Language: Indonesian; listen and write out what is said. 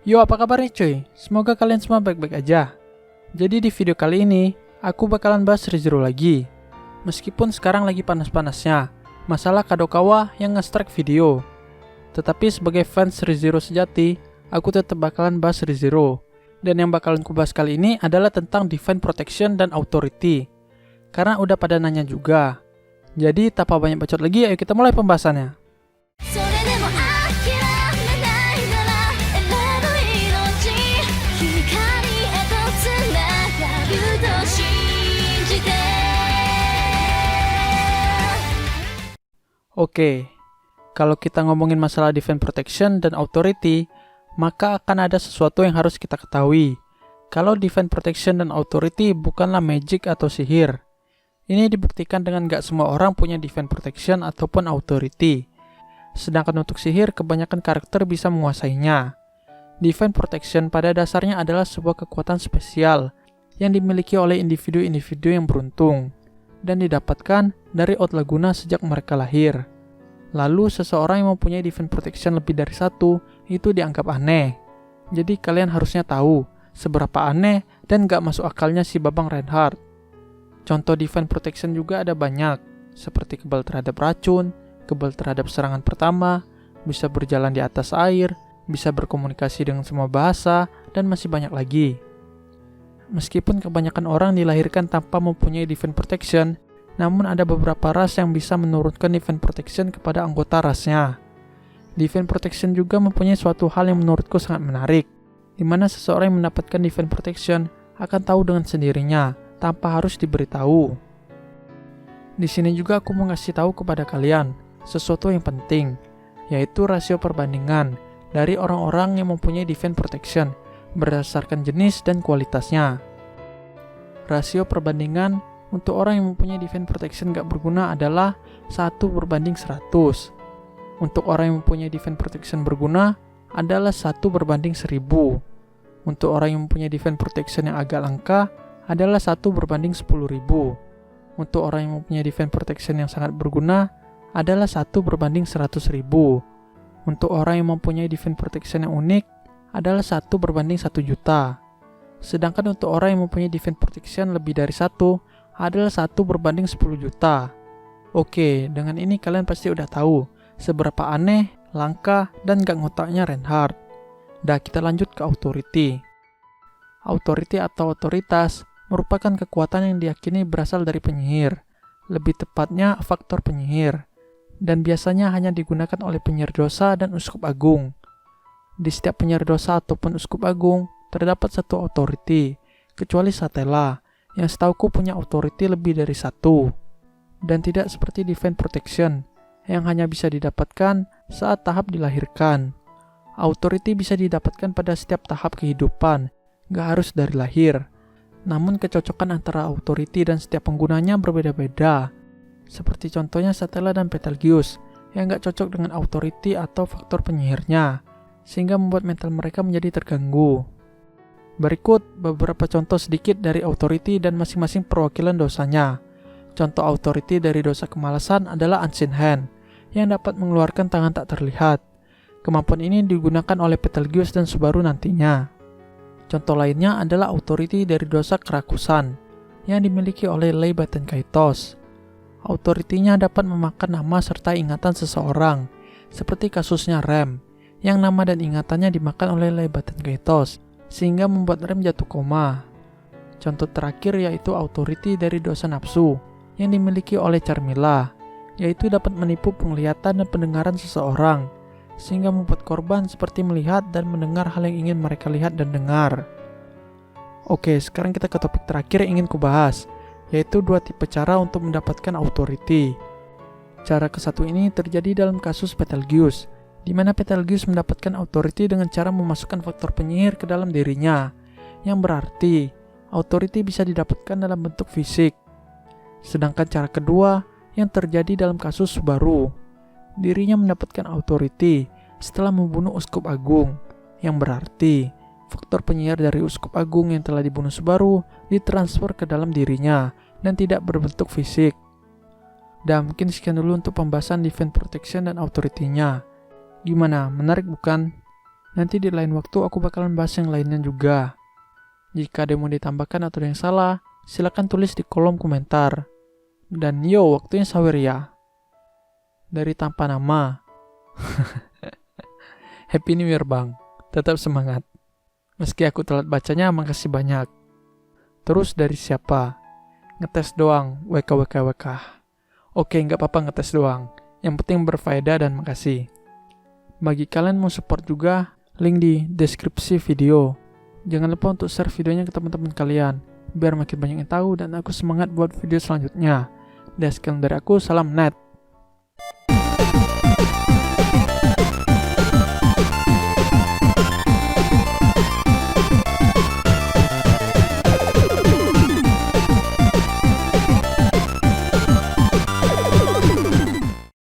Yo, apa kabar nih cuy? Semoga kalian semua baik-baik aja. Jadi di video kali ini, aku bakalan bahas ReZero lagi. Meskipun sekarang lagi panas-panasnya, masalah Kadokawa yang nge-strike video. Tetapi sebagai fans ReZero sejati, aku tetap bakalan bahas ReZero. Dan yang bakalan kubahas kali ini adalah tentang Divine Protection dan Authority. Karena udah pada nanya juga. Jadi tanpa banyak bacot lagi, ayo kita mulai pembahasannya. Oke, kalau kita ngomongin masalah Divine Protection dan Authority, maka akan ada sesuatu yang harus kita ketahui. Kalau Divine Protection dan Authority bukanlah magic atau sihir. Ini dibuktikan dengan gak semua orang punya Divine Protection ataupun Authority. Sedangkan untuk sihir, kebanyakan karakter bisa menguasainya. Divine Protection pada dasarnya adalah sebuah kekuatan spesial yang dimiliki oleh individu-individu yang beruntung dan didapatkan dari Outlaw guna sejak mereka lahir. Lalu seseorang yang mempunyai Divine Protection lebih dari satu itu dianggap aneh. Jadi kalian harusnya tahu seberapa aneh dan gak masuk akalnya si Babang Reinhardt. Contoh Divine Protection juga ada banyak, seperti kebal terhadap racun, kebal terhadap serangan pertama, bisa berjalan di atas air, bisa berkomunikasi dengan semua bahasa, dan masih banyak lagi. Meskipun kebanyakan orang dilahirkan tanpa mempunyai Divine Protection, namun ada beberapa ras yang bisa menurunkan Divine Protection kepada anggota rasnya. Divine Protection juga mempunyai suatu hal yang menurutku sangat menarik, di mana seseorang yang mendapatkan Divine Protection akan tahu dengan sendirinya, tanpa harus diberitahu. Di sini juga aku mau ngasih tahu kepada kalian sesuatu yang penting, yaitu rasio perbandingan dari orang-orang yang mempunyai Divine Protection berdasarkan jenis dan kualitasnya. Rasio perbandingan untuk orang yang mempunyai Divine Protection gak berguna adalah 1:100. Untuk orang yang mempunyai Divine Protection berguna adalah 1:1000. Untuk orang yang mempunyai Divine Protection yang agak langka adalah 1:10.000. Untuk orang yang mempunyai Divine Protection yang sangat berguna adalah 1:100.000. Untuk orang yang mempunyai Divine Protection yang unik adalah 1:1.000.000. Sedangkan untuk orang yang mempunyai Divine Protection lebih dari 1 adalah 1:10 juta. Oke, dengan ini kalian pasti udah tahu seberapa aneh, langka, dan gak ngotaknya Reinhardt. Dah, kita lanjut ke Authority. Authority atau otoritas merupakan kekuatan yang diyakini berasal dari penyihir, lebih tepatnya faktor penyihir, dan biasanya hanya digunakan oleh penyihir dosa dan uskup agung. Di setiap penyihir dosa ataupun uskup agung, terdapat satu authority, kecuali Satella, yang setauku punya authority lebih dari satu. Dan tidak seperti Divine Protection, yang hanya bisa didapatkan saat tahap dilahirkan. Authority bisa didapatkan pada setiap tahap kehidupan, gak harus dari lahir. Namun kecocokan antara authority dan setiap penggunanya berbeda-beda. Seperti contohnya Satella dan Betelgeuse, yang gak cocok dengan authority atau faktor penyihirnya, sehingga membuat mental mereka menjadi terganggu. Berikut beberapa contoh sedikit dari authority dan masing-masing perwakilan dosanya. Contoh authority dari dosa kemalasan adalah Unseen Hand, yang dapat mengeluarkan tangan tak terlihat. Kemampuan ini digunakan oleh Betelgeuse dan Subaru nantinya. Contoh lainnya adalah authority dari dosa kerakusan, yang dimiliki olei Baten Kaitos. Authority-nya dapat memakan nama serta ingatan seseorang, seperti kasusnya Rem, yang nama dan ingatannya dimakan oleh Baten Kaitos, sehingga membuat Rem jatuh koma. Contoh terakhir yaitu authority dari dosa nafsu, yang dimiliki oleh Charmilla, yaitu dapat menipu penglihatan dan pendengaran seseorang, sehingga membuat korban seperti melihat dan mendengar hal yang ingin mereka lihat dan dengar. Oke, sekarang kita ke topik terakhir yang ingin kubahas, yaitu 2 tipe cara untuk mendapatkan authority. Cara ke-1 ini terjadi dalam kasus Betelgeuse, di mana Betelgeuse mendapatkan authority dengan cara memasukkan faktor penyihir ke dalam dirinya, yang berarti authority bisa didapatkan dalam bentuk fisik. Sedangkan cara kedua yang terjadi dalam kasus Subaru, dirinya mendapatkan authority setelah membunuh uskup agung, yang berarti faktor penyihir dari uskup agung yang telah dibunuh Subaru ditransfer ke dalam dirinya dan tidak berbentuk fisik. Dan mungkin sekian dulu untuk pembahasan Divine Protection dan Authority-nya. Gimana? Menarik bukan? Nanti di lain waktu aku bakalan bahas yang lainnya juga. Jika ada yang mau ditambahkan atau ada yang salah, silakan tulis di kolom komentar. Dan yo, waktunya sahur ya. Dari tanpa nama. Happy New Year bang. Tetap semangat. Meski aku telat bacanya, makasih banyak. Terus dari siapa? Ngetes doang, WKWKWK. Oke, nggak apa-apa ngetes doang. Yang penting berfaedah dan makasih. Bagi kalian mau support juga, link di deskripsi video. Jangan lupa untuk share videonya ke teman-teman kalian, biar makin banyak yang tahu dan aku semangat buat video selanjutnya. Dan sekian dari aku, salam net.